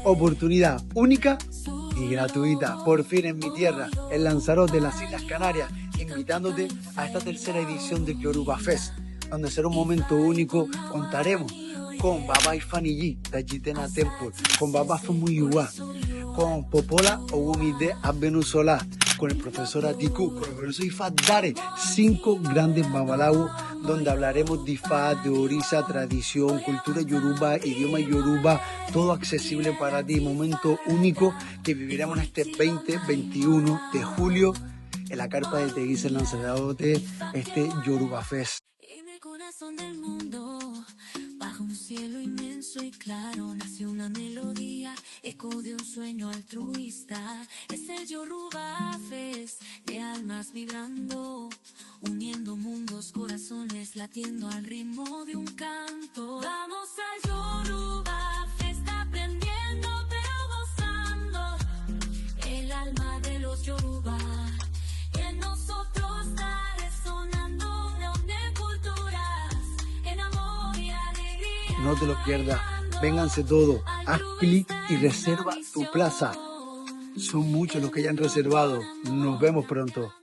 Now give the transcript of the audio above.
Oportunidad única y gratuita. Por fin en mi tierra, en Lanzarote, de las Islas Canarias, invitándote a esta tercera edición del Yoruba Fest, donde será un momento único. Contaremos con Baba Ifani G de Jitena Temple, con Baba Famuyuwa, con Popola Owumide Abenusola, con el profesor Atiku, con el profesor Ifá Dare, 5 grandes babalawos, donde hablaremos de Ifá, de Orisa, tradición, cultura yoruba, idioma yoruba, todo accesible para ti. Momento único que viviremos en este 20-21 de julio en la carpa de Teguise, en Lanzarote, este Yoruba Fest. En el corazón del mundo, bajo un cielo inmenso y claro, nació una melodía, eco de un sueño altruista. Es el Yoruba Fest, de almas vibrando, uniendo mundos, corazones latiendo al ritmo de un canto. Vamos al Yoruba Fest, aprendiendo pero gozando, el alma de los Yoruba en nosotros está resonando, reúne culturas en amor y alegría. No te lo pierdas, vénganse todos, haz clic y reserva tu plaza. Son muchos los que ya han reservado. Nos vemos pronto.